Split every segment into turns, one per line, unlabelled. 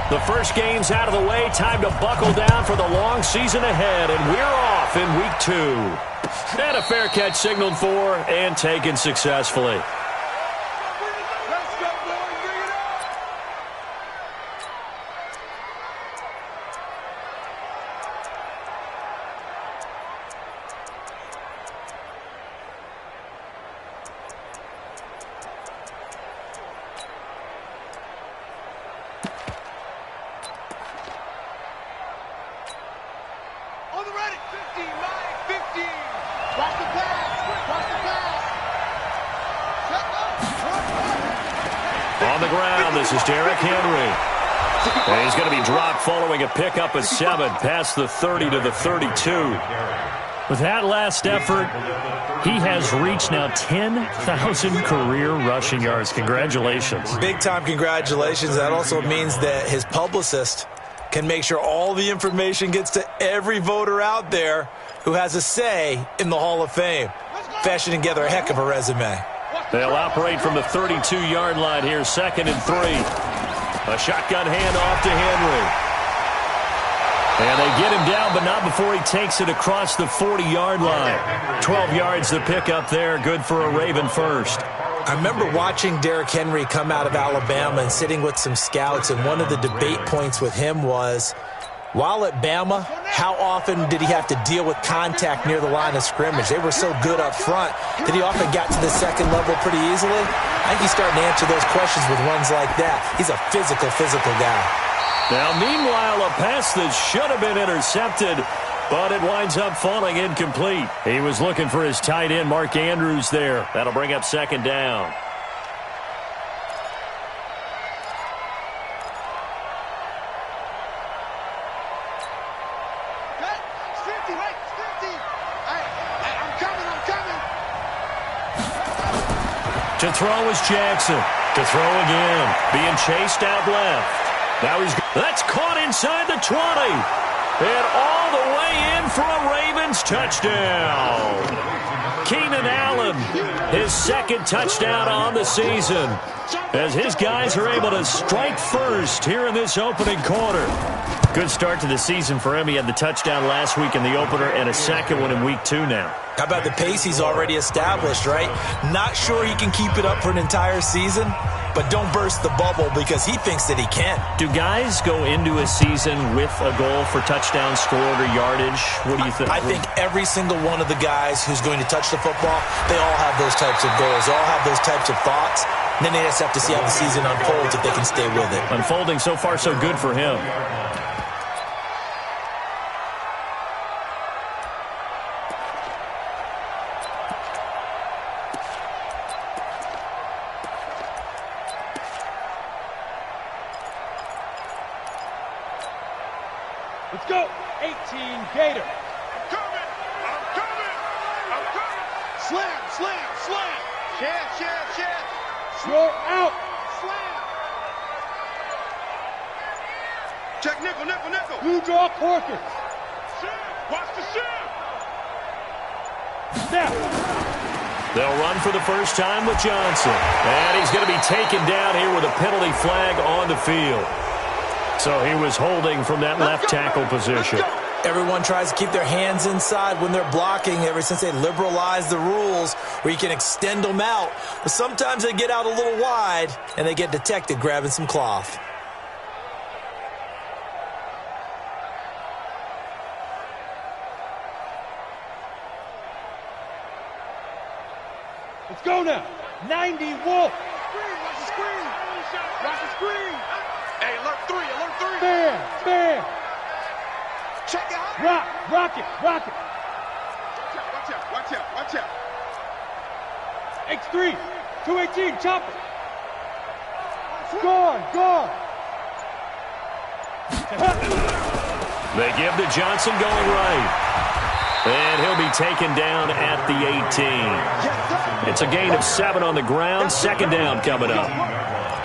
The first game's out of the way. Time to buckle down for the long season ahead, and we're off in week 2. And a fair catch signaled for and taken successfully.
On the ground, this is Derrick Henry. And he's going to be dropped following a pickup of 7 past the 30 to the 32.
With that last effort, he has reached now 10,000 career rushing yards. Congratulations.
Big-time congratulations. That also means that his publicist can make sure all the information gets to every voter out there who has a say in the Hall of Fame. Fashioning together a heck of a resume.
They'll operate from the 32-yard line here, 2nd and 3. A shotgun handoff to Henry. And they get him down, but not before he takes it across the 40-yard line. 12 yards to pick up there, good for a Raven first.
I remember watching Derrick Henry come out of Alabama and sitting with some scouts, and one of the debate points with him was, while at Bama, how often did he have to deal with contact near the line of scrimmage? They were so good up front that he often got to the second level pretty easily. I think he's starting to answer those questions with runs like that. He's a physical guy.
Now, meanwhile, a pass that should have been intercepted, but it winds up falling incomplete. He was looking for his tight end, Mark Andrews, there. That'll bring up 2nd down. To throw is Jackson. To throw again. Being chased out left. Now that's caught inside the 20. And all the way in for a Ravens touchdown. Keenan Allen, his 2nd touchdown on the season, as his guys are able to strike first here in this opening quarter. Good start to the season for him. He had the touchdown last week in the opener and a 2nd one in week 2 now.
How about the pace he's already established, right? Not sure he can keep it up for an entire season, but don't burst the bubble because he thinks that he can.
Do guys go into a season with a goal for touchdowns scored or yardage? What do you think?
I think every single one of the guys who's going to touch the football, they all have those types of goals. They all have those types of thoughts. And then they just have to see how the season unfolds if they can stay with it.
Unfolding so far so good for him.
Let's go. 18 Gator.
I'm coming. Slam. Chance.
Short out.
Slam. Check nickel.
Blue draw Corker.
Watch the shim.
Snap.
They'll run for the first time with Johnson. And he's going to be taken down here with a penalty flag on the field. So he was holding from that left tackle position.
Everyone tries to keep their hands inside when they're blocking ever since they liberalized the rules where you can extend them out. But sometimes they get out a little wide and they get detected grabbing some cloth.
Let's go now. 90 Wolf.
Watch the screen. Hey, alert 3.
Bam.
Check out.
Rock it.
Watch out.
X3. 218. Chopper. Gone.
They give to Johnson going right. And he'll be taken down at the 18. It's a gain of 7 on the ground. 2nd down coming up.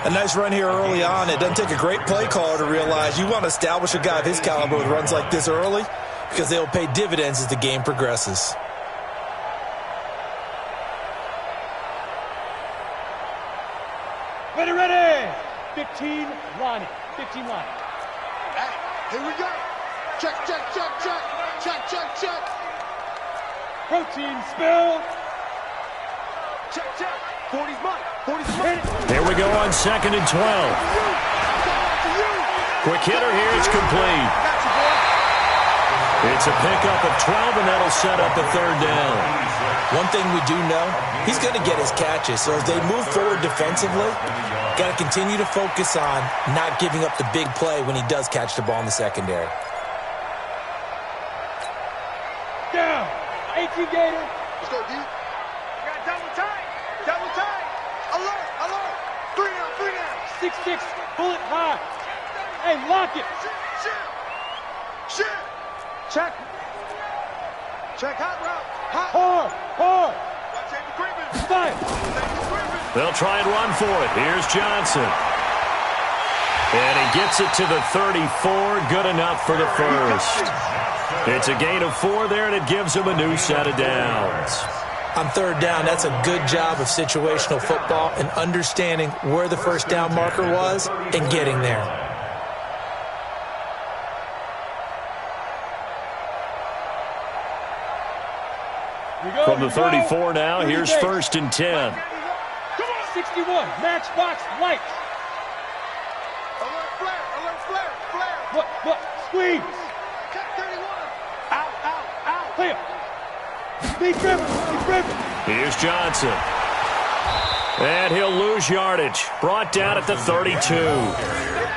A nice run here early on. It doesn't take a great play caller to realize you want to establish a guy of his caliber with runs like this early because they'll pay dividends as the game progresses.
Ready. 15 line.
Here we go. Check, check, check, check. Check, check, check.
Protein spill.
Check, check. 40's mine. 40's mine.
Here we go on 2nd and 12. Quick hitter here. It's complete. It's a pickup of 12, and that'll set up a 3rd down.
One thing we do know, he's going to get his catches. So as they move forward defensively, got to continue to focus on not giving up the big play when he does catch the ball in the secondary.
Down. 18 Gator.
Let's go, D. Got double tight. Double tight. Alert, alert. 3 down, 3 down.
6-6. Bullet high. Hey, lock it.
Shit. Shit. Check. Check hot route. Hot.
Hard. Hard.
Watch David Griffin.
Fire.
David Griffin.
They'll try and run for it. Here's Johnson. And he gets it to the 34. Good enough for the first. It's a gain of 4 there, and it gives him a new set of downs.
On 3rd down, that's a good job of situational football and understanding where the first down marker was and getting there.
From the 34 now, here's 1st and 10.
61. Matchbox lights.
Alert flare. Alert flare. Flare.
Look. Squeeze.
Check 31. Out, out, out.
Clear. Be driven.
Here's Johnson. And he'll lose yardage. Brought down at the 32.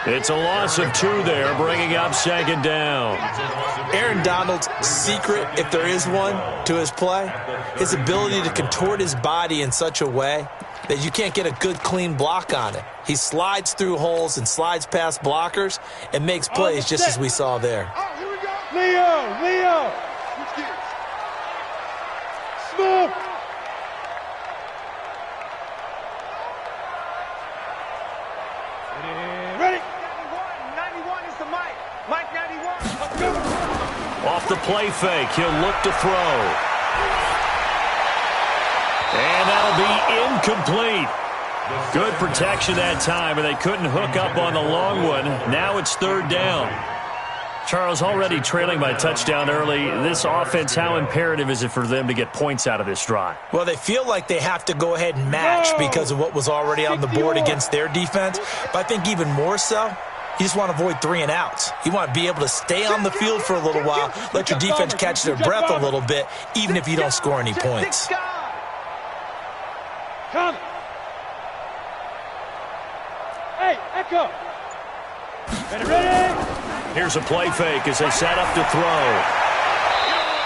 It's a loss of 2 there, bringing up 2nd down.
Aaron Donald's secret, if there is one, to his play, his ability to contort his body in such a way that you can't get a good, clean block on it. He slides through holes and slides past blockers and makes plays just as we saw there.
Oh, here we go.
Leo.
Switch gears.
Smoke. Ready.
91 is the mic. Mike 91.
Off the play fake, he'll look to throw. And that'll be incomplete. Good protection that time, and they couldn't hook up on the long one. Now it's 3rd down. Charles, already trailing by touchdown early. This offense, how imperative is it for them to get points out of this drive?
Well, they feel like they have to go ahead and match because of what was already on the board against their defense. But I think even more so, you just want to avoid 3 and outs. You want to be able to stay on the field for a little while, let your defense catch their breath a little bit, even if you don't score any points.
Come. Hey, Echo. Ready.
Here's a play fake as they set up to throw.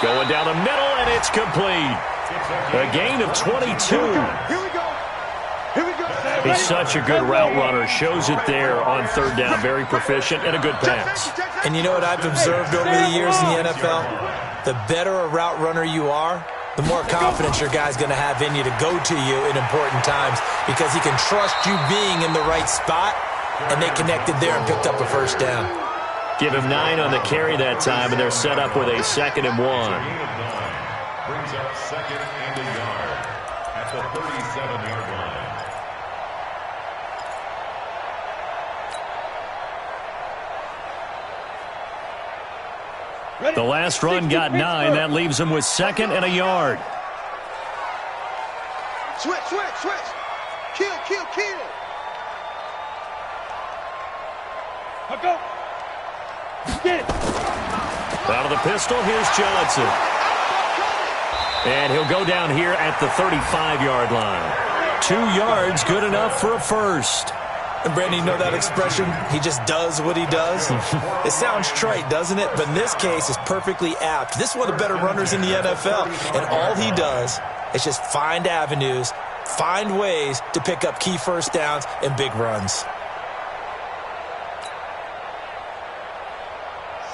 Going down the middle, and it's complete. A gain of 22.
Here we go.
He's such a good route runner. Shows it there on 3rd down. Very proficient and a good pass.
And you know what I've observed over the years in the NFL? The better a route runner you are, the more confidence your guy's going to have in you to go to you in important times because he can trust you being in the right spot, and they connected there and picked up a first down.
Give him 9 on the carry that time, and they're set up with a 2nd and 1.
Brings up 2nd and a yard at the 37-yard line.
The last run got 9. That leaves him with 2nd and a yard.
Switch. Kill.
Go. Get it.
Out of the pistol, here's Johnson. And he'll go down here at the 35-yard line. 2 yards, good enough for a first.
And Brandon, you know that expression? He just does what he does. It sounds trite, doesn't it? But in this case, it's perfectly apt. This is one of the better runners in the NFL. And all he does is just find avenues, find ways to pick up key first downs and big runs.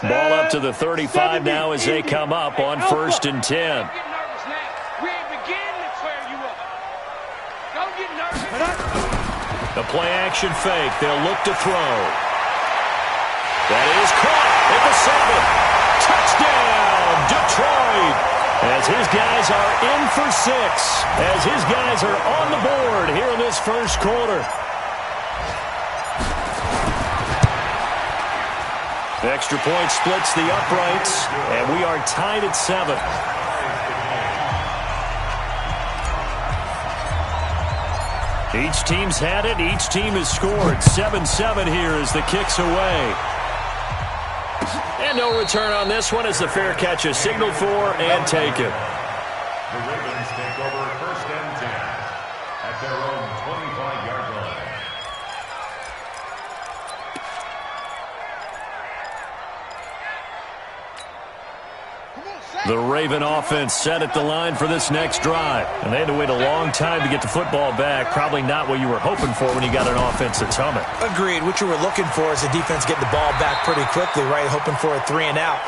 Ball up to the 35 now as they come up on 1st and 10. The play-action fake. They'll look to throw. That is caught at the 7. Touchdown, Detroit. As his guys are in for 6. As his guys are on the board here in this first quarter. Extra point splits the uprights, and we are tied at 7. Each team's had it. Each team has scored. 7-7 here as the kick's away.
And no return on this one as the fair catch is signaled for and taken.
The Ravens take over 1st and 10 at their own 25-yard line.
The Raven offense set at the line for this next drive. And they had to wait a long time to get the football back. Probably not what you were hoping for when you got an offense that's humming.
Agreed. What you were looking for is the defense getting the ball back pretty quickly, right? Hoping for a 3-and-out.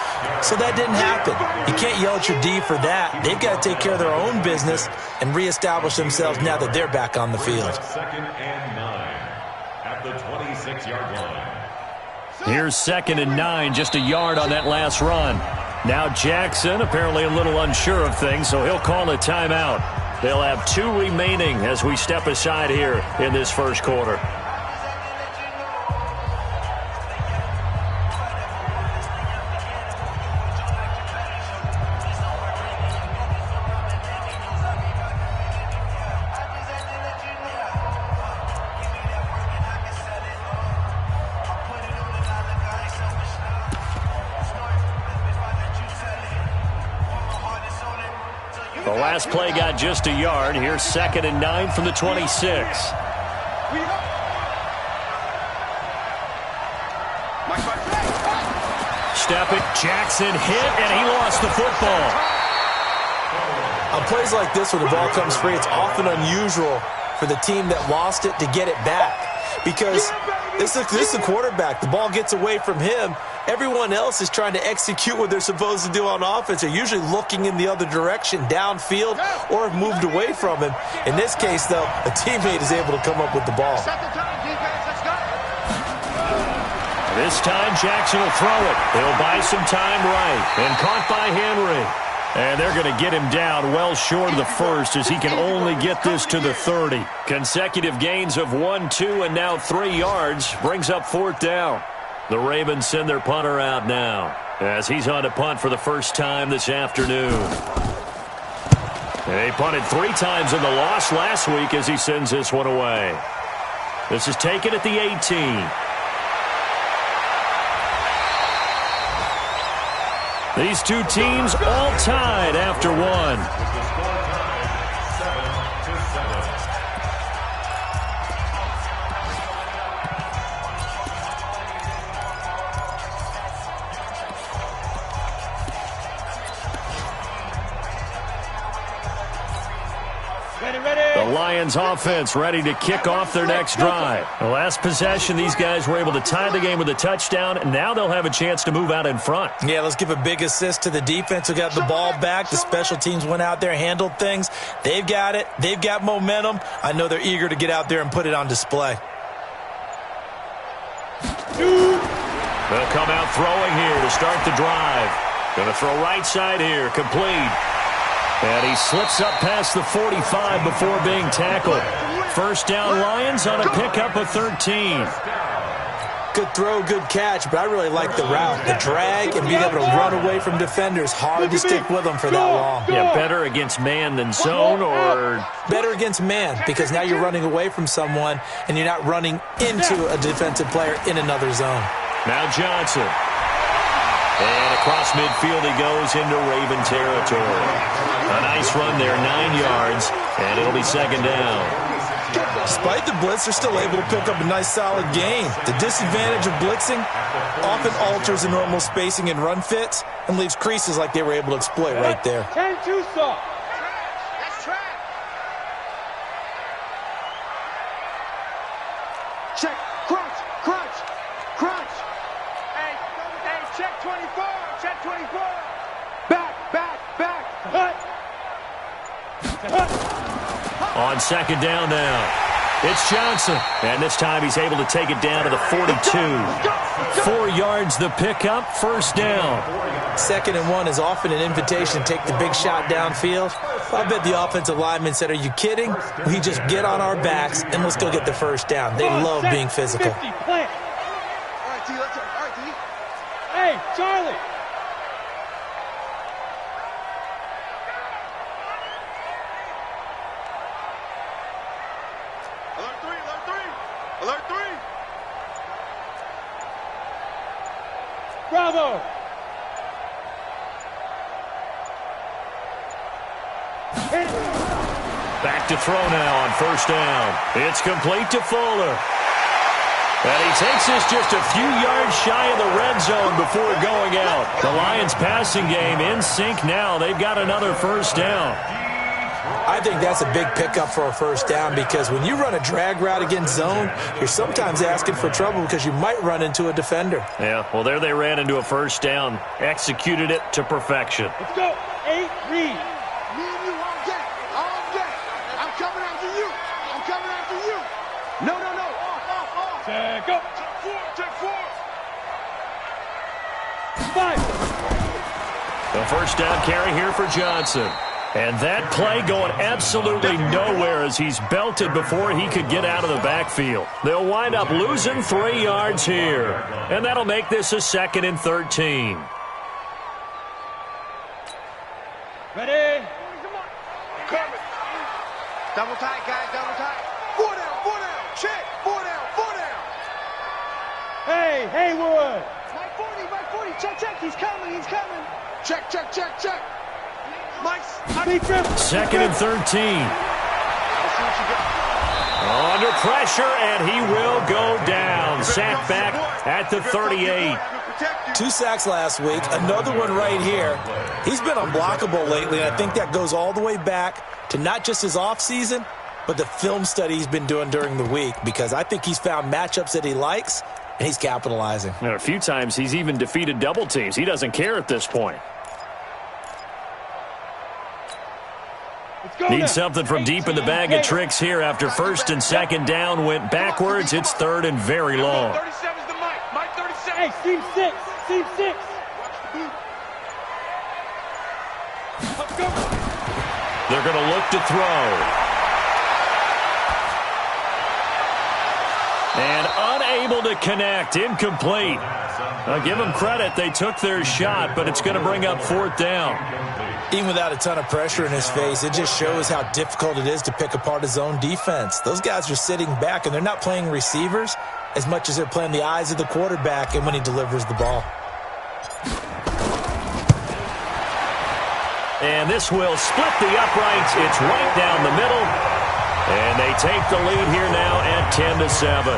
So that didn't happen. You can't yell at your D for that. They've got to take care of their own business and reestablish themselves now that they're back on the field.
2nd and 9 at the 26-yard line.
Here's 2nd and 9, just a yard on that last run. Now Jackson apparently a little unsure of things, so he'll call a timeout. They'll have 2 remaining as we step aside here in this first quarter. The last play got just a yard. Here's 2nd and 9 from the 26. Step it. Jackson hit, and he lost the football.
On plays like this where the ball comes free, it's often unusual for the team that lost it to get it back. Because this is a quarterback. The ball gets away from him. Everyone else is trying to execute what they're supposed to do on offense. They're usually looking in the other direction, downfield, or have moved away from him. In this case, though, a teammate is able to come up with the ball.
This time, Jackson will throw it. He'll buy some time right. And caught by Henry. And they're going to get him down well short of the first as he can only get this to the 30. Consecutive gains of 1, 2, and now 3 yards brings up 4th down. The Ravens send their punter out now as he's on to punt for the first time this afternoon. And he punted 3 times in the loss last week as he sends this one away. This is taken at the 18. These two teams all tied after one. The Lions offense ready to kick off their next drive. The last possession, these guys were able to tie the game with a touchdown, and now they'll have a chance to move out in front.
Yeah, let's give a big assist to the defense who got the ball back. The special teams went out there, handled things. They've got it. They've got momentum. I know they're eager to get out there and put it on display.
They'll come out throwing here to start the drive. Going to throw right side here, complete. And he slips up past the 45 before being tackled. First down, Lions on a pickup of 13.
Good throw, good catch, but I really like the route. The drag and being able to run away from defenders. Hard to stick with them for that long.
Yeah, better against man than zone, or
better against man, because now you're running away from someone and you're not running into a defensive player in another zone.
Now Johnson. And across midfield he goes into Raven territory. A nice run there, 9 yards, and it'll be second down.
Despite the blitz, they're still able to pick up a nice, solid gain. The disadvantage of blitzing often alters the normal spacing and run fits and leaves creases like they were able to exploit right there.
10-2 soft.
That's track. Check, crunch, crunch, crunch. Hey, check 24, check 24. Back, back, back.
On second down now. It's Johnson, and this time he's able to take it down to the 42. 4 yards the pickup, first down.
2nd and 1 is often an invitation to take the big shot downfield. I bet the offensive lineman said, are you kidding? We just get on our backs and let's go get the first down. They love being physical.
All right, D, let's go. All right, D.
Hey, Charlie.
Alert 3, alert 3. Alert 3.
Bravo. Hit it.
Back to throw now on first down. It's complete to Fuller. And he takes this just a few yards shy of the red zone before going out. The Lions' passing game in sync now. They've got another first down.
I think that's a big pickup for a first down because when you run a drag route against zone, you're sometimes asking for trouble because you might run into a defender.
Yeah, well, there they ran into a first down. Executed it to perfection.
Let's go. 8, read.
Me and you all day. All day. I'm coming after you. I'm coming after you. No, no, no. Off.
Check up.
Check 4.
5.
The first down carry here for Johnson. And that play going absolutely nowhere as he's belted before he could get out of the backfield. They'll wind up losing 3 yards here. And that'll make this a 2nd and 13.
Ready?
Coming. Double tight, guys. Double tight. 4 down. 4 down. Check. 4 down. 4 down.
Hey, Haywood.
My 40. Check. He's coming. Check. Mike's.
Be driven.
2nd and 13.
Let's see what you got.
Under pressure, and he will go down. Sacked back at the 38.
2 sacks last week, another one right here. He's been unblockable lately, and I think that goes all the way back to not just his offseason, but the film study he's been doing during the week, because I think he's found matchups that he likes, and he's capitalizing.
And a few times he's even defeated double teams. He doesn't care at this point. Needs something from deep in the bag of tricks here after 1st and 2nd down went backwards. It's 3rd and very long.
37's the Mike. Mike 37.
Hey, team 6. Team 6. Let's go.
They're going to look to throw. And unable to connect. Incomplete. I'll give them credit. They took their shot, but it's going to bring up 4th down.
Even without a ton of pressure in his face, it just shows how difficult it is to pick apart his own defense. Those guys are sitting back, and they're not playing receivers as much as they're playing the eyes of the quarterback and when he delivers the ball.
And this will split the uprights. It's right down the middle. And they take the lead here now at 10-7.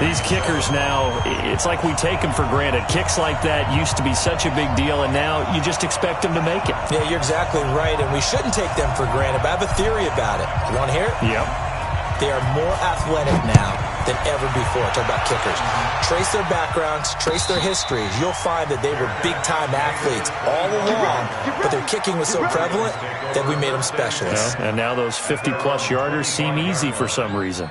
These kickers now, it's like we take them for granted. Kicks like that used to be such a big deal, and now you just expect them to make it.
Yeah, you're exactly right, and we shouldn't take them for granted, but I have a theory about it. You want to hear it?
Yep.
They are more athletic now than ever before. Talk about kickers. Trace their backgrounds, trace their histories. You'll find that they were big-time athletes all along, but their kicking was so prevalent that we made them specialists.
Yeah, and now those 50-plus yarders seem easy for some reason.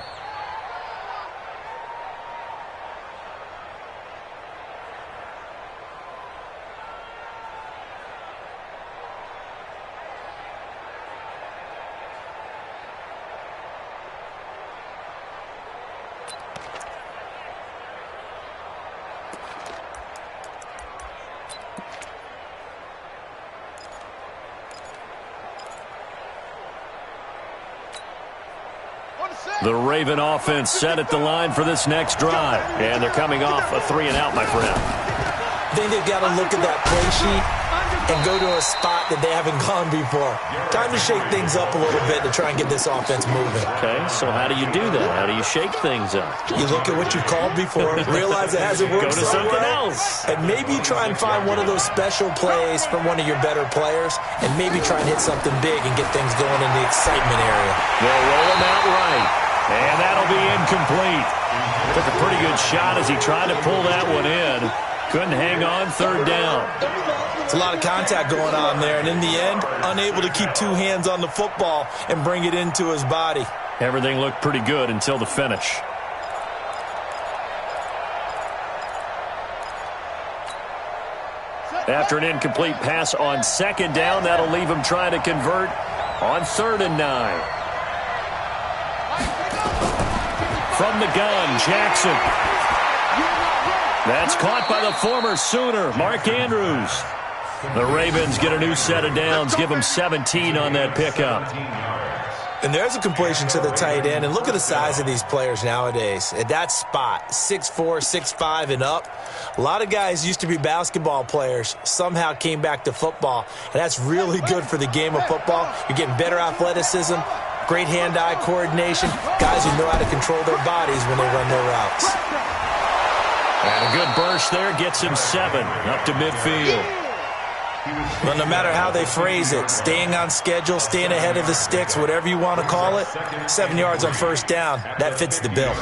The Raven offense set at the line for this next drive. And they're coming off a 3-and-out, my friend.
I think they've got to look at that play sheet and go to a spot that they haven't gone before. Time to shake things up a little bit to try and get this offense moving.
Okay, so how do you do that? How do you shake things up?
You look at what you've called before, realize it hasn't worked
Go to
so
something
well,
else.
and maybe try and find one of those special plays from one of your better players, and maybe try and hit something big and get things going in the excitement area.
They'll roll him out right. And that'll be incomplete. Took a pretty good shot as he tried to pull that one in. Couldn't hang on 3rd down.
It's a lot of contact going on there, and in the end, unable to keep 2 hands on the football and bring it into his body.
Everything looked pretty good until the finish. After an incomplete pass on 2nd down, that'll leave him trying to convert on 3rd and 9. From the gun, Jackson. That's caught by the former Sooner, Mark Andrews. The Ravens get a new set of downs, give them 17 on that pickup.
And there's a completion to the tight end. And look at the size of these players nowadays. At that spot, 6'4", 6'5", and up. A lot of guys used to be basketball players, somehow came back to football. And that's really good for the game of football. You're getting better athleticism, great hand-eye coordination, guys who know how to control their bodies when they run their routes.
And a good burst there gets him 7 up to midfield.
Well, no matter how they phrase it, staying on schedule, staying ahead of the sticks, whatever you want to call it, 7 yards on first down, that fits the bill.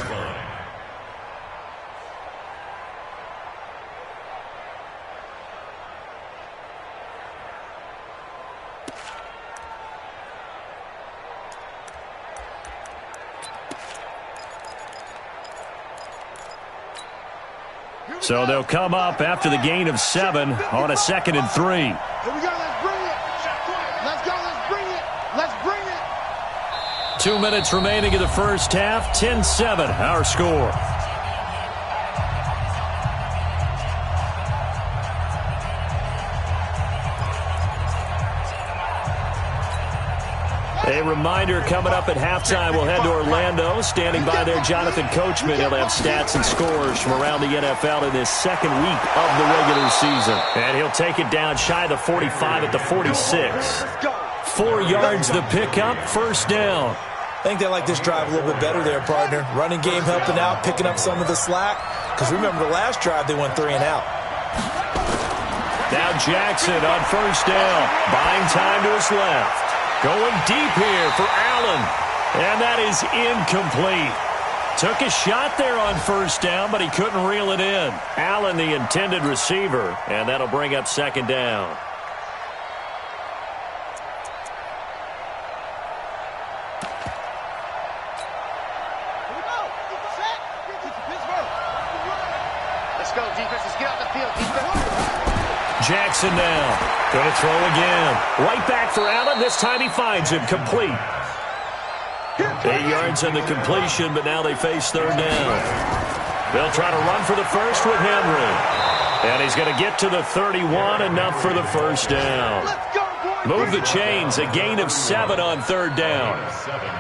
So they'll come up after the gain of 7 on a 2nd and 3.
Here we go. Let's bring it. Let's go. Let's bring it. Let's bring it.
2 minutes remaining in the first half. 10-7, our score. A reminder, coming up at halftime, we'll head to Orlando. Standing by there, Jonathan Coachman. He'll have stats and scores from around the NFL in this second week of the regular season. And he'll take it down shy of the 45 at the 46. 4 yards the pickup, first down.
I think they like this drive a little bit better there, partner. Running game helping out, picking up some of the slack. Because remember the last drive, they went 3 and out.
Now Jackson on first down. Buying time to his left. Going deep here for Allen. And that is incomplete. Took a shot there on first down, but he couldn't reel it in. Allen, the intended receiver, and that'll bring up second down.
Let's go, defense. Let's get out the field, defense.
Jackson now. Going to throw again. Right back for Allen. This time he finds him. Complete. 8 yards on the completion, but now they face third down. They'll try to run for the first with Henry. And he's going to get to the 31, enough for the first down. Move the chains, a gain of 7 on third down.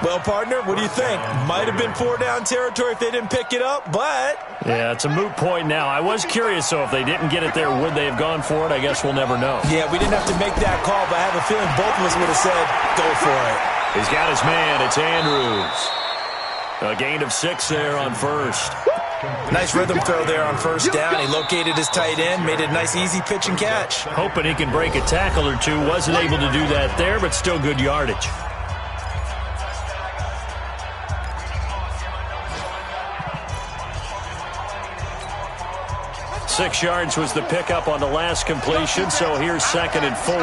Well, partner, what do you think? Might have been 4-down territory if they didn't pick it up, but...
Yeah, it's a moot point now. I was curious, so if they didn't get it there, would they have gone for it? I guess we'll never know.
Yeah, we didn't have to make that call, but I have a feeling both of us would have said, go for it.
He's got his man. It's Andrews. A gain of 6 there on first.
Nice rhythm throw there on first down. He located his tight end, made it a nice easy pitch and catch.
Hoping he can break a tackle or two. Wasn't able to do that there, but still good yardage. Six yards was the pickup on the last completion, so here's 2nd and 4.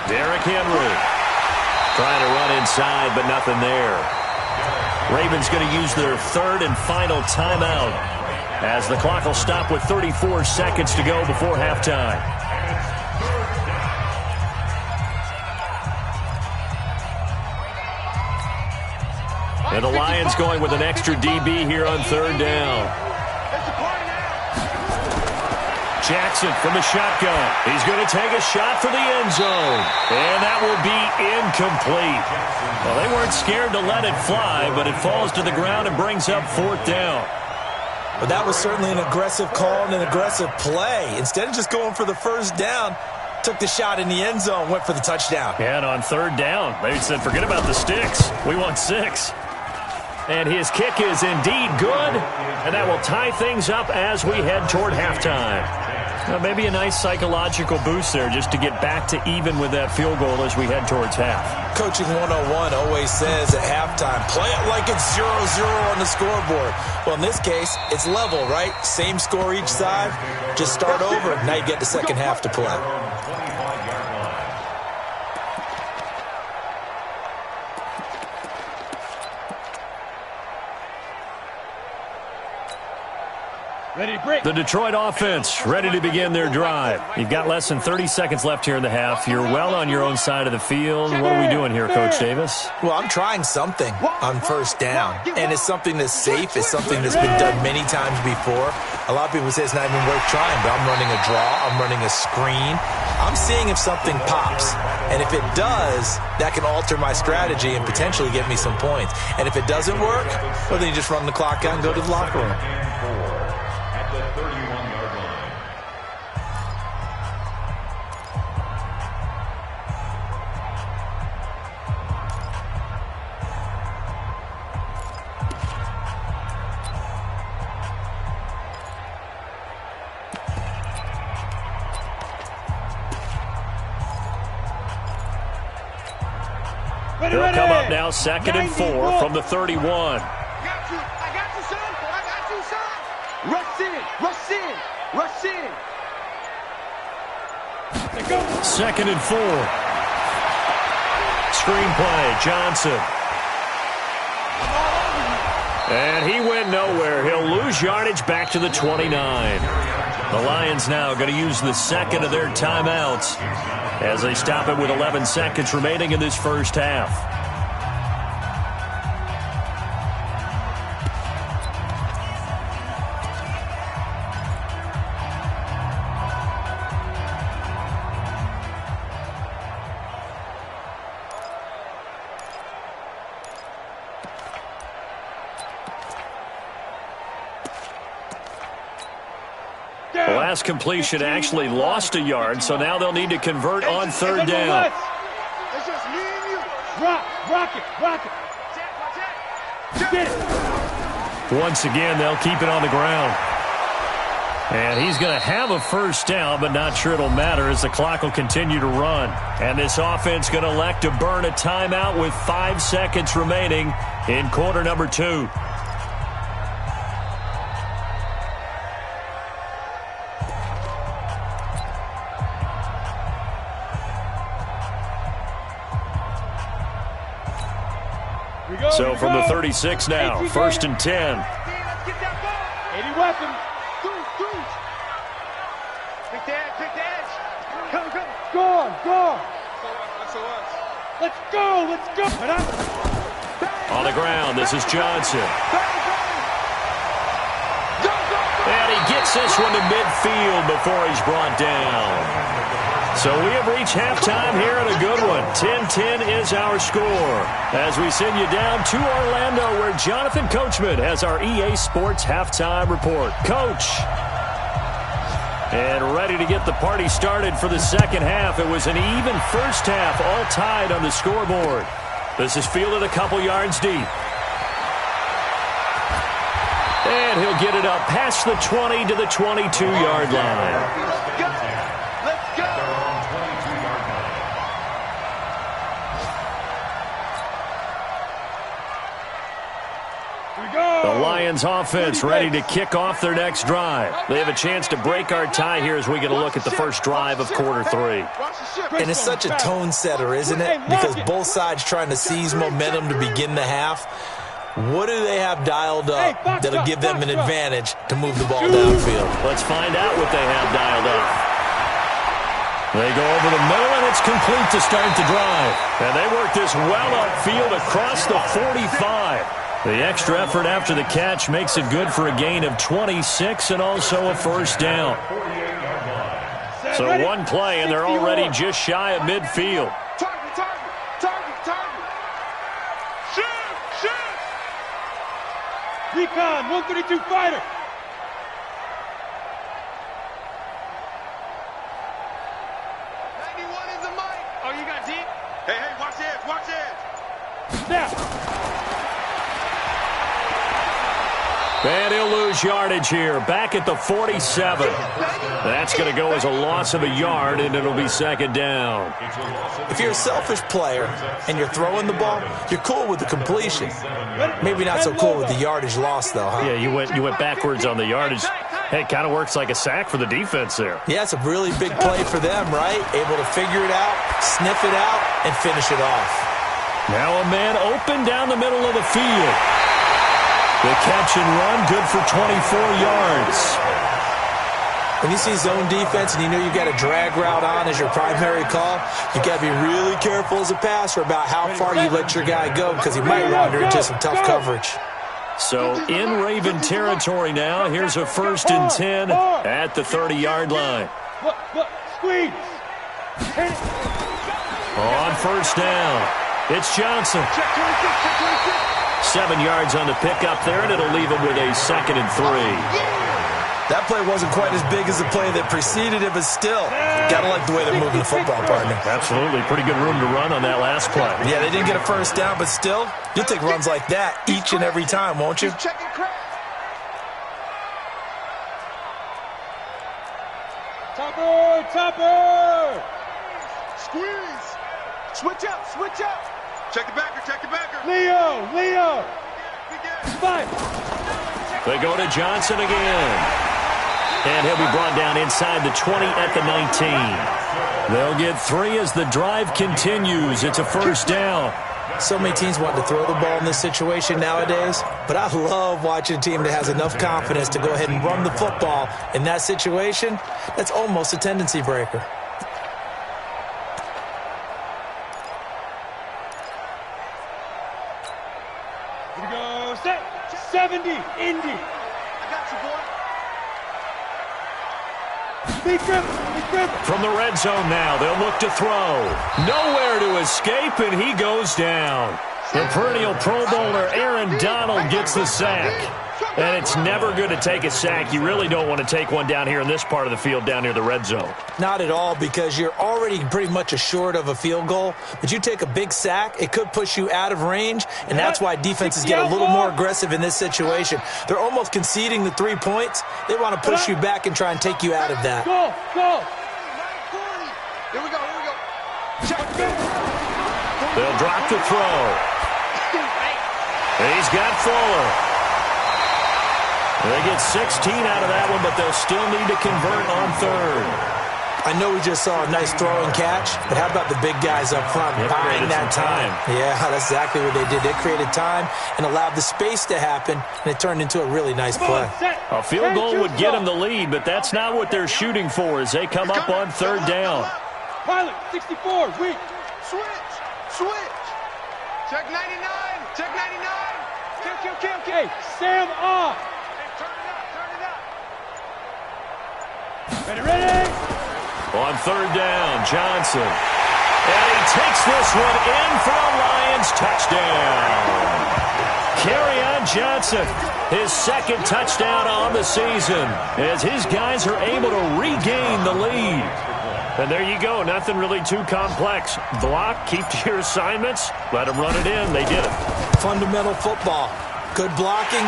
Derrick Henry trying to run inside, but nothing there. Ravens going to use their 3rd and final timeout as the clock will stop with 34 seconds to go before halftime. And the Lions going with an extra DB here on third down. Jackson from the shotgun. He's going to take a shot for the end zone. And that will be incomplete. Well, they weren't scared to let it fly, but it falls to the ground and brings up 4th down.
But that was certainly an aggressive call and an aggressive play. Instead of just going for the first down, took the shot in the end zone, went for the touchdown.
And on third down, they said, forget about the sticks. We want 6. And his kick is indeed good. And that will tie things up as we head toward halftime. Well, maybe a nice psychological boost there just to get back to even with that field goal as we head towards half.
Coaching 101 always says at halftime, play it like it's 0-0 on the scoreboard. Well, in this case, it's level, right? Same score each side. Just start over. Now you get the second half to play.
The Detroit offense ready to begin their drive. You've got less than 30 seconds left here in the half. You're well on your own side of the field. What are we doing here, Coach Davis?
Well, I'm trying something on first down, and it's something that's safe. It's something that's been done many times before. A lot of people say it's not even worth trying, but I'm running a draw. I'm running a screen. I'm seeing if something pops, and if it does, that can alter my strategy and potentially get me some points. And if it doesn't work, well, then you just run the clock out and go to the locker room.
At the 31-yard line.
They'll come up now, 2nd and 4 from the 31.
I got you, son. I got you, son. Rush in, rush in, rush in.
2nd and 4. Screenplay, Johnson. And he went nowhere. He'll lose yardage back to the 29. The Lions now going to use the second of their timeouts as they stop it with 11 seconds remaining in this first half. The last completion actually lost a yard, so now they'll need to convert on third down.
It's just me and you.
Rock it. Get it.
Once again, they'll keep it on the ground. And he's going to have a first down, but not sure it'll matter as the clock will continue to run. And this offense going to elect to burn a timeout with 5 seconds remaining in quarter number 2. So from the 36 now, 1st and 10.
80 weapons.
Pick the edge. Come.
Go. Let's go.
On the ground, this is Johnson. And he gets this one to midfield before he's brought down. So we have reached halftime here at a good one. 10-10 is our score as we send you down to Orlando where Jonathan Coachman has our EA Sports halftime report. Coach. And ready to get the party started for the second half. It was an even first half, all tied on the scoreboard. This is fielded a couple yards deep. And he'll get it up past the 20 to the 22-yard line. The Lions offense ready to kick off their next drive. They have a chance to break our tie here as we get a look at the first drive of quarter 3.
And it's such a tone setter, isn't it? Because both sides trying to seize momentum to begin the half. What do they have dialed up that'll give them an advantage to move the ball downfield?
Let's find out what they have dialed up. They go over the middle, and it's complete to start the drive. And they work this well upfield across the 45. The extra effort after the catch makes it good for a gain of 26 and also a first down. So one play, and they're already just shy of midfield.
Target. Shoot.
Recon, 132 fighter.
Oh, you got deep? Hey, watch edge.
Snap.
And he'll lose yardage here, back at the 47. That's going to go as a loss of a yard, and it'll be second down.
If you're a selfish player and you're throwing the ball, you're cool with the completion. Maybe not so cool with the yardage loss, though, huh?
Yeah, you went backwards on the yardage. Hey, it kind of works like a sack for the defense there.
Yeah, it's a really big play for them, right? Able to figure it out, sniff it out, and finish it off.
Now a man open down the middle of the field. The catch and run, good for 24 yards.
When you see zone defense and you know you've got a drag route on as your primary call, you got to be really careful as a passer about how far you let your guy go because he might wander into some tough coverage.
So in Raven territory now, here's a 1st and 10 at the 30-yard line.
Squeeze.
On 1st down, it's Johnson. 7 yards on the pickup there, and it'll leave him with a 2nd and 3.
That play wasn't quite as big as the play that preceded it, but still, got to like the way they're moving the football, partner.
Absolutely. Pretty good room to run on that last play.
Yeah, they didn't get a 1st down, but still, you'll take runs like that each and every time, won't you?
Topper!
Squeeze! Switch up! Check the backer!
Leo! Five!
They go to Johnson again. And he'll be brought down inside the 20 at the 19. They'll get 3 as the drive continues. It's a 1st down.
So many teams want to throw the ball in this situation nowadays, but I love watching a team that has enough confidence to go ahead and run the football. In that situation, that's almost a tendency breaker.
Here we go. Set. 70. Indy.
I got you, boy.
Big grip.
From the red zone now, they'll look to throw. Nowhere to escape, and he goes down. The perennial Pro Bowler Aaron Donald gets the sack. And it's never good to take a sack. You really don't want to take one down here in this part of the field down near the red zone.
Not at all, because you're already pretty much assured of a field goal. But you take a big sack, it could push you out of range, and that's why defenses get a little more aggressive in this situation. They're almost conceding the 3 points. They want to push you back and try and take you out of that.
Go!
Here we go. Check.
They'll drop the throw. He's got Fuller. They get 16 out of that one, but they'll still need to convert on 3rd.
I know we just saw a nice throw and catch, but how about the big guys up front buying that time? Yeah, that's exactly what they did. They created time and allowed the space to happen, and it turned into a really nice play.
A field goal would get them the lead, but that's not what they're shooting for as they come up on 3rd down.
Pilot, 64, weak.
Switch. Check 99.
Okay, Sam off.
Turn it up.
Ready?
On 3rd down, Johnson. And he takes this one in for a Lions touchdown. Kerryon Johnson, his 2nd touchdown on the season, as his guys are able to regain the lead. And there you go, nothing really too complex. Block, keep to your assignments, let them run it in. They did it.
Fundamental football. Good blocking,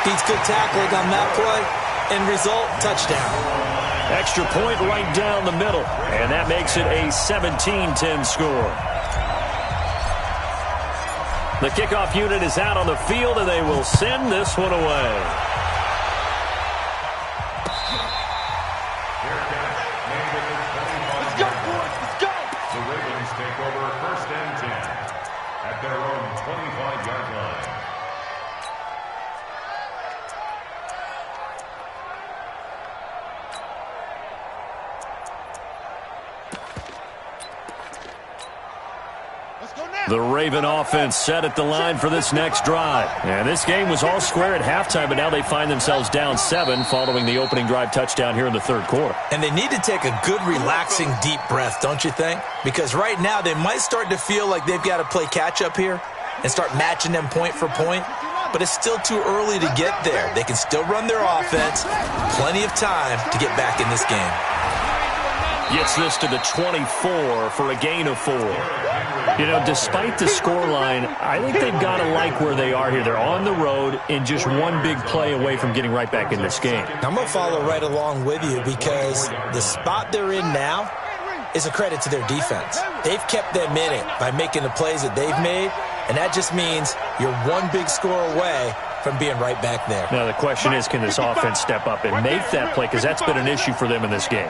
beats good tackling on that play, end result, touchdown.
Extra point right down the middle, and that makes it a 17-10 score. The kickoff unit is out on the field, and they will send this one away.
Let's go, boys. Let's go.
The Ravens take over 1st and 10 at their own 25-yard line.
The Raven offense set at the line for this next drive. And this game was all square at halftime, but now they find themselves down 7 following the opening drive touchdown here in the 3rd quarter.
And they need to take a good, relaxing, deep breath, don't you think? Because right now they might start to feel like they've got to play catch-up here and start matching them point for point. But it's still too early to get there. They can still run their offense. Plenty of time to get back in this game.
Gets this to the 24 for a gain of 4. You know, despite the scoreline, I think they've got to like where they are here. They're on the road and just one big play away from getting right back in this game.
I'm going to follow right along with you because the spot they're in now is a credit to their defense. They've kept them in it by making the plays that they've made, and that just means you're one big score away from being right back there.
Now, the question is, can this offense step up and make that play? Because that's been an issue for them in this game.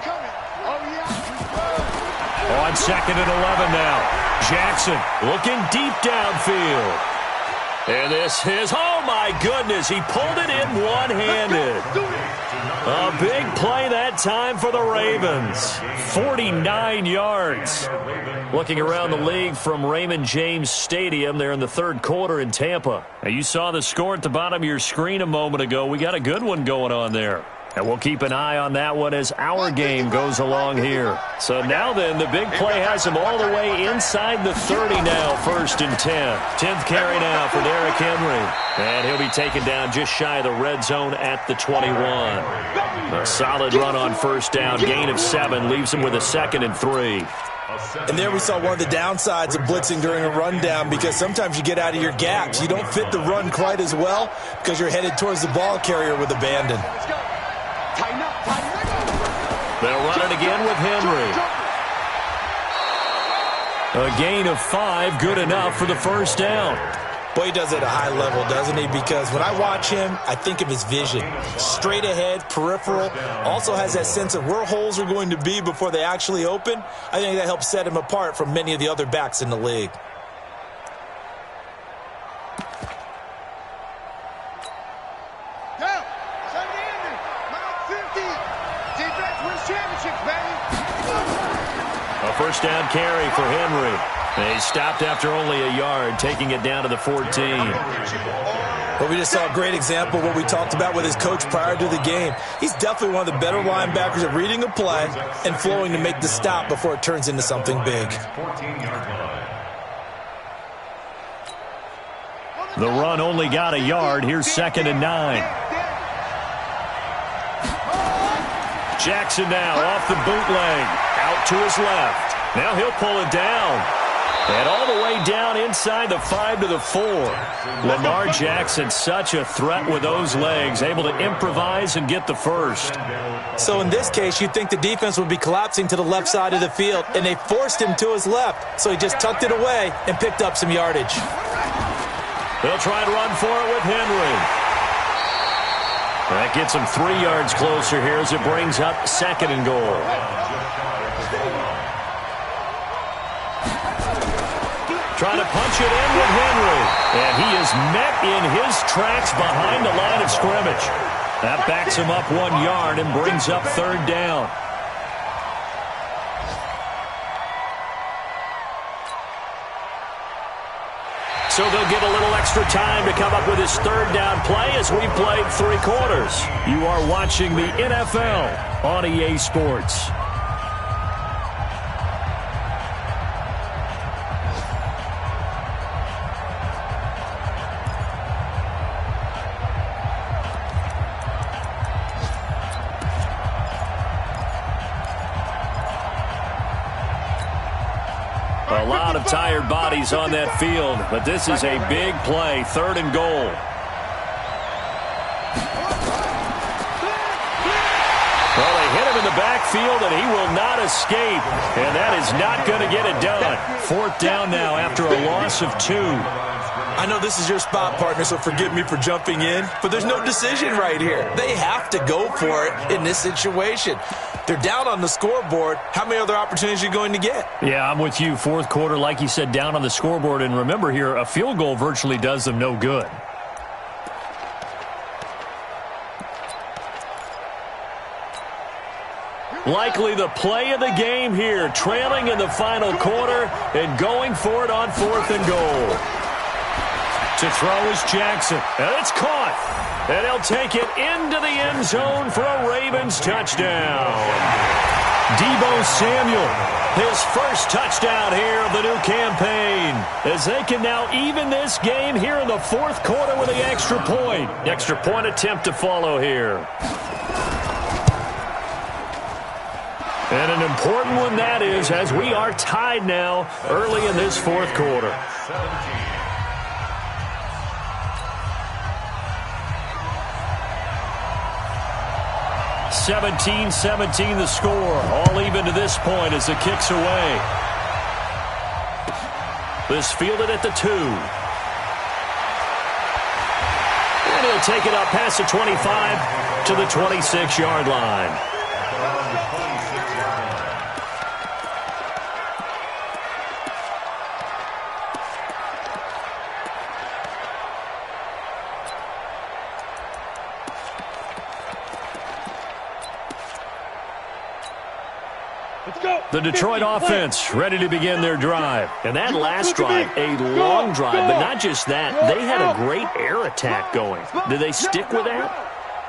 On 2nd and 11 now. Jackson looking deep downfield. And this is, oh
my goodness, he pulled it in one-handed. A big play that time for the Ravens. 49 yards. Looking around the league from Raymond James Stadium, they're in the third quarter in Tampa. Now, you saw the score at the bottom of your screen a moment ago. We got a good one going on there. And we'll keep an eye on that one as our game goes along here. So now then, the big play has him all the way inside the 30 now, 1st and 10. 10th carry now for Derrick Henry. And he'll be taken down just shy of the red zone at the 21. A solid run on 1st down, gain of 7, leaves him with a 2nd and 3.
And there we saw one of the downsides of blitzing during a rundown, because sometimes you get out of your gaps. You don't fit the run quite as well because you're headed towards the ball carrier with abandon.
They'll run it again with Henry. A gain of 5, good enough for the 1st down.
Boy, he does it at a high level, doesn't he? Because when I watch him, I think of his vision. Straight ahead, peripheral. Also has that sense of where holes are going to be before they actually open. I think that helps set him apart from many of the other backs in the league.
A 1st down carry for Henry. He stopped after only a yard, taking it down to the 14.
Well, we just saw a great example of what we talked about with his coach prior to the game. He's definitely one of the better linebackers at reading a play and flowing to make the stop before it turns into something big.
The run only got a yard. Here's 2nd and 9. Jackson now off the bootleg. Out to his left. Now he'll pull it down. And all the way down inside the 5 to the 4. Lamar Jackson, such a threat with those legs, able to improvise and get the 1st.
So in this case, you'd think the defense would be collapsing to the left side of the field, and they forced him to his left. So he just tucked it away and picked up some yardage.
They'll try to run for it with Henry. That gets him 3 yards closer here as it brings up 2nd and goal. Trying to punch it in with Henry. And he is met in his tracks behind the line of scrimmage. That backs him up 1 yard and brings up 3rd down. So they'll get a little extra time to come up with his 3rd down play as we played 3 quarters. You are watching the NFL on EA Sports. A lot of tired bodies on that field, but this is a big play, 3rd and goal. Well, they hit him in the backfield, and he will not escape, and that is not going to get it done. 4th down now after a loss of 2.
I know this is your spot, partner, so forgive me for jumping in, but there's no decision right here. They have to go for it in this situation. They're down on the scoreboard. How many other opportunities are you going to get?
Yeah, I'm with you. 4th quarter, like you said, down on the scoreboard. And remember here, a field goal virtually does them no good. Likely the play of the game here, trailing in the final quarter and going for it on 4th and goal. To throw is Jackson, and it's caught. And he'll take it into the end zone for a Ravens touchdown. Deebo Samuel, his 1st touchdown here of the new campaign, as they can now even this game here in the 4th quarter with the extra point. Extra point attempt to follow here. And an important one that is, as we are tied now early in this 4th quarter. 17-17 the score. All even to this point as the kick's away. This fielded at the 2. And he'll take it up past the 25 to the 26-yard line.
Let's go.
The Detroit offense ready to begin their drive. And that last drive, a long drive, but not just that. They had a great air attack going. Did they stick with that?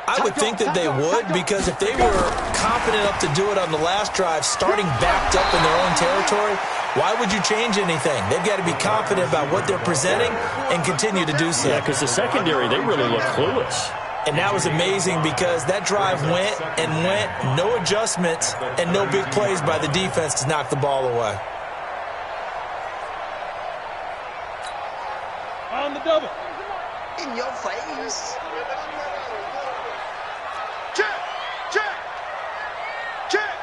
I would think that they would, because if they were confident enough to do it on the last drive, starting backed up in their own territory, why would you change anything? They've got to be confident about what they're presenting and continue to do so.
Yeah, because the secondary, they really look clueless.
And that was amazing because that drive went and went, no adjustments and no big plays by the defense to knock the ball away.
On the double.
In your face. Check, check, check.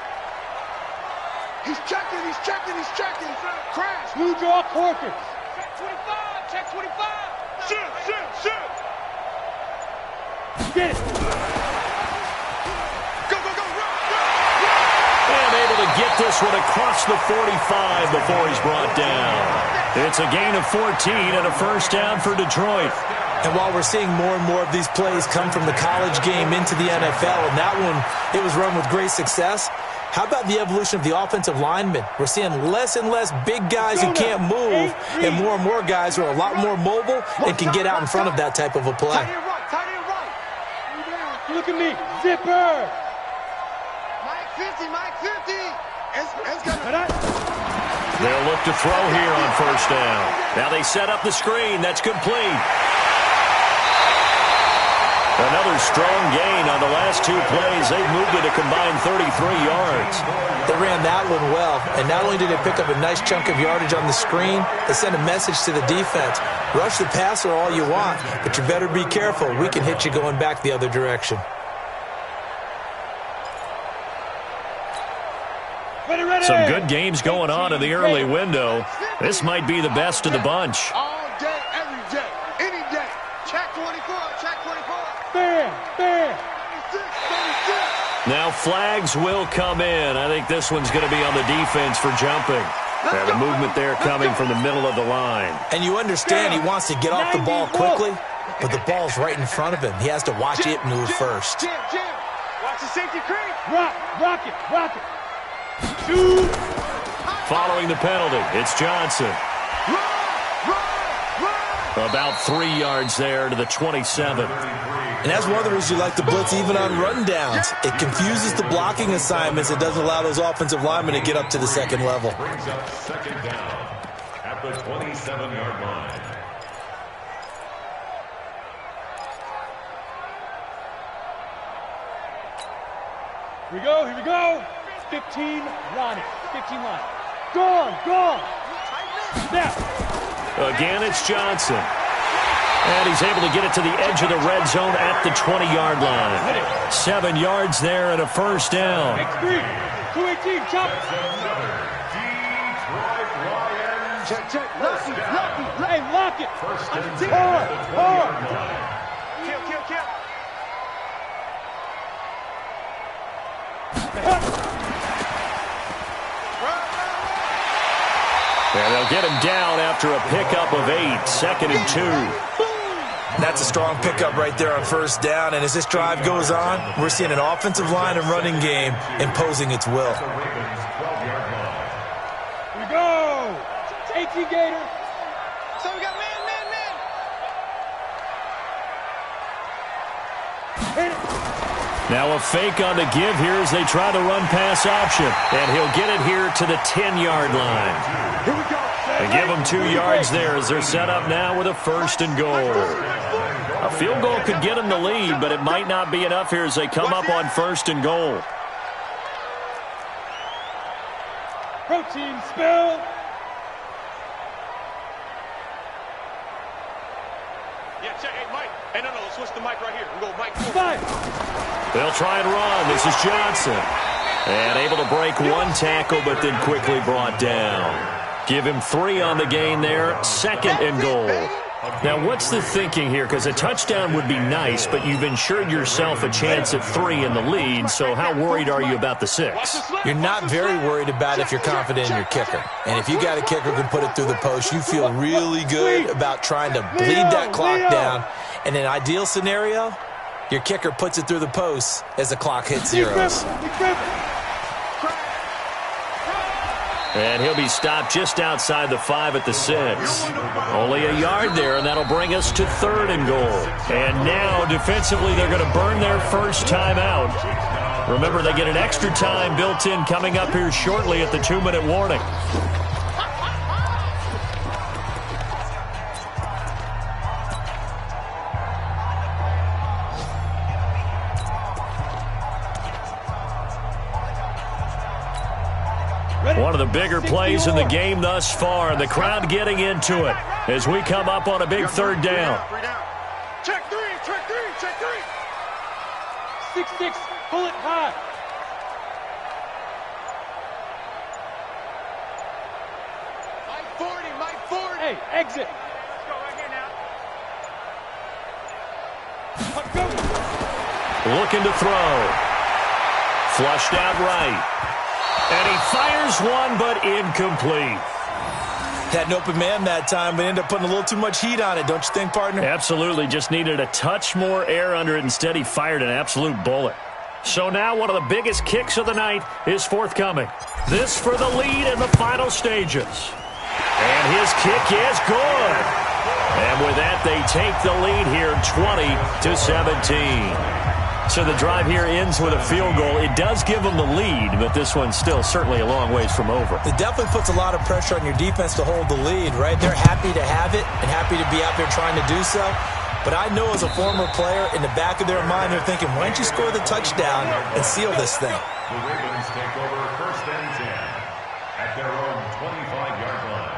He's checking, he's checking, he's checking. Crash.
Blue draw quarters.
Check 25, check 25. Shoot, shoot, shoot.
Get it.
Go, go, go, run.
And able to get this one across the 45 before he's brought down. It's a gain of 14 and a first down for Detroit.
And while we're seeing more and more of these plays come from the college game into the NFL, and that one, it was run with great success, how about the evolution of the offensive linemen? We're seeing less and less big guys who can't move, and more guys who are a lot more mobile and can get out in front of that type of a play.
Tight end right, tight end right.
Look at me. Zipper.
Mike 50, Mike 50. It's gonna...
They'll look to throw here on first down. Now they set up the screen. That's complete. Another strong gain on the last two plays. They've moved it a combined 33 yards.
They ran that one well, and not only did they pick up a nice chunk of yardage on the screen, they sent a message to the defense. Rush the passer all you want, but you better be careful. We can hit you going back the other direction.
Ready, ready.
Some good games going on in the early window. This might be the best of the bunch.
All day, every day, any day. Check 24, check 24.
Bam, bam.
36, 36.
Now flags will come in. I think this one's going to be on the defense for jumping. And the movement there coming from the middle of the line.
And you understand he wants to get off the ball quickly, but the ball's right in front of him. He has to watch it move first.
Jam, jam. Watch the safety creep.
Rock it, rock it. Shoot.
Following the penalty, it's Johnson.
Run, run, run.
About 3 yards there to the 27.
And that's one of the reasons you like to blitz even on rundowns. It confuses the blocking assignments. It doesn't allow those offensive linemen to get up to the second level.
Brings up second down at the 27-yard line.
Here we go, here we go. 15 line it. 15 line. Gone. Now.
Again, it's Johnson. And he's able to get it to the edge of the red zone at the 20-yard line. 7 yards there and a first down.
X3. 218. Chop.
Check, check. Lucky.
Hey, lock it. Hard.
Kill.
And they'll get him down after a pickup of 8, 2nd and 2.
That's a strong pickup right there on first down. And as this drive goes on, we're seeing an offensive line and running game imposing its will.
Here we go. 18 Gator.
So we got man.
Hit it.
Now a fake on the give here as they try to run pass option. And he'll get it here to the 10-yard line.
Here we go.
They give them 2 yards there as they're set up now with a first and goal. A field goal could get them the lead, but it might not be enough here as they come up on first and goal.
Protein spill.
Yeah, check. Hey, Mike. Hey, no, switch the mic right here. We go Mike.
Five.
They'll try and run. This is Johnson. And able to break one tackle, but then quickly brought down. Give him 3 on the gain there. 2nd and goal. Now, what's the thinking here? Because a touchdown would be nice, but you've ensured yourself a chance at 3 in the lead, so how worried are you about the 6?
You're not very worried about if you're confident in your kicker. And if you got a kicker who can put it through the post, you feel really good about trying to bleed that clock down. In an ideal scenario, your kicker puts it through the post as the clock hits zeros.
And he'll be stopped just outside the 5 at the 6. Only a yard there, and that'll bring us to 3rd and goal. And now, defensively, they're going to burn their first time out. Remember, they get an extra time built in coming up here shortly at the 2-minute warning. One of the bigger plays in the game thus far, and the crowd getting into it as we come up on a big 3rd down.
Check three, check three, check three.
6-6, pull it high.
Mike 40.
Hey, exit.
Let's go right here now.
Go.
Looking to throw. Flushed out right. And he fires one, but incomplete.
Had an open man that time, but ended up putting a little too much heat on it, don't you think, partner?
Absolutely. Just needed a touch more air under it. Instead, he fired an absolute bullet. So now one of the biggest kicks of the night is forthcoming. This for the lead in the final stages. And his kick is good. And with that, they take the lead here 20-17. So the drive here ends with a field goal. It does give them the lead, but this one's still certainly a long ways from over.
It definitely puts a lot of pressure on your defense to hold the lead, right? They're happy to have it and happy to be out there trying to do so. But I know as a former player, in the back of their mind, they're thinking, why don't you score the touchdown and seal this thing?
The Ravens take over 1st and 10 at their own 25-yard line.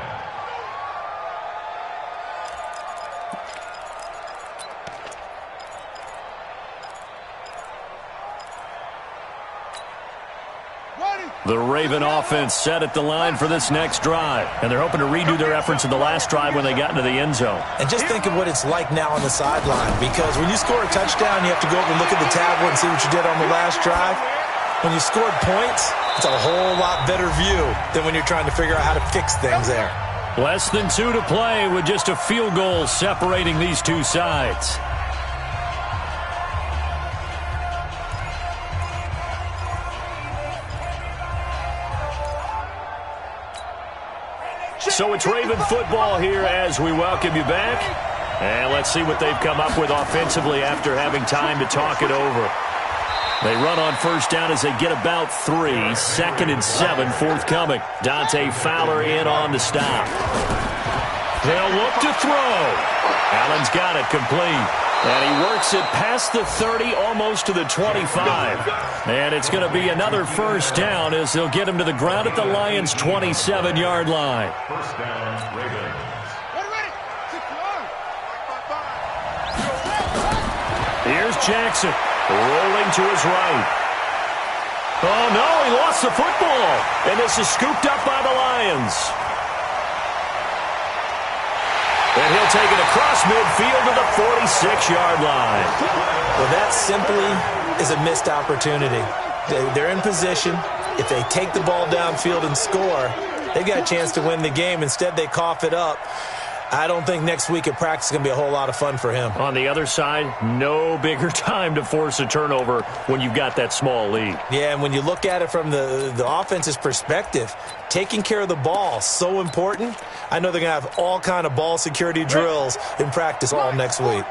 The Raven offense set at the line for this next drive. And they're hoping to redo their efforts in the last drive when they got into the end zone.
And just think of what it's like now on the sideline, because when you score a touchdown, you have to go over and look at the tablet and see what you did on the last drive. When you scored points, it's a whole lot better view than when you're trying to figure out how to fix things there.
Less than 2 to play with just a field goal separating these two sides. So it's Raven football here as we welcome you back. And let's see what they've come up with offensively after having time to talk it over. They run on 1st down as they get about 3. 2nd and 7 forthcoming. Dante Fowler in on the stop. They'll look to throw. Allen's got it complete. And he works it past the 30, almost to the 25. And it's going to be another 1st down as they'll get him to the ground at the Lions' 27-yard line.
1st down, Ravens.
Here's Jackson, rolling to his right. Oh, no, he lost the football. And this is scooped up by the Lions. And he'll take it across midfield to the 46-yard line.
Well, that simply is a missed opportunity. They're in position. If they take the ball downfield and score, they've got a chance to win the game. Instead, they cough it up. I don't think next week at practice is going to be a whole lot of fun for him.
On the other side, no bigger time to force a turnover when you've got that small lead.
Yeah, and when you look at it from the offense's perspective, taking care of the ball, so important. I know they're going to have all kind of ball security drills in practice all next week.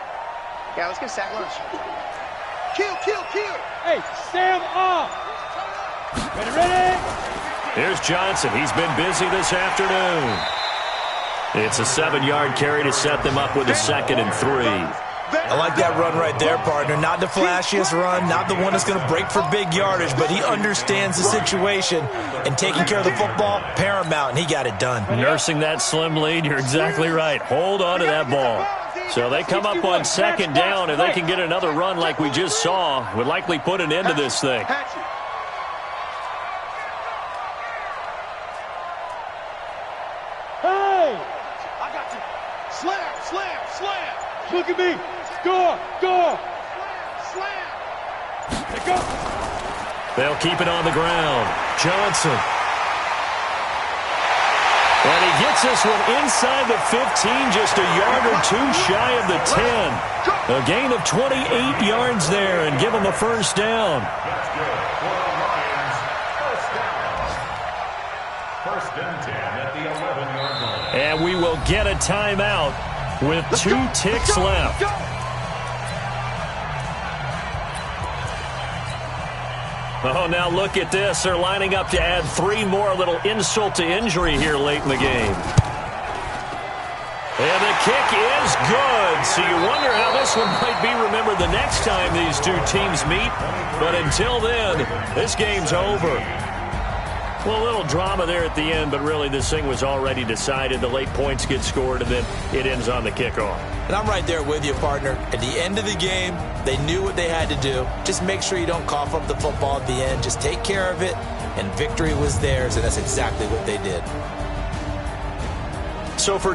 Yeah, let's get sack lunch. Kill.
Hey, Sam off. Ready.
Here's Johnson. He's been busy this afternoon. It's a 7-yard carry to set them up with a 2nd and 3.
I like that run right there, partner. Not the flashiest run, not the one that's going to break for big yardage, but he understands the situation, and taking care of the football, paramount, and he got it done.
Nursing that slim lead, you're exactly right. Hold on to that ball. So they come up on 2nd down, and they can get another run like we just saw. Would likely put an end to this thing.
Look at me. Score.
Slam.
Let go.
They'll keep it on the ground. Johnson. And he gets this one inside the 15, just a yard or 2 shy of the 10. A gain of 28 yards there and give him a 1st down.
That's good for the Lions. 1st down. 1st at the 11-yard line.
And we will get a timeout with 2 ticks left. Oh, now look at this. They're lining up to add 3 more, a little insult to injury here late in the game. And the kick is good. So you wonder how this one might be remembered the next time these two teams meet. But until then, this game's over. Well, a little drama there at the end, but really this thing was already decided. The late points get scored, and then it ends on the kickoff.
And I'm right there with you, partner. At the end of the game, they knew what they had to do. Just make sure you don't cough up the football at the end. Just take care of it, and victory was theirs, and that's exactly what they did.
So for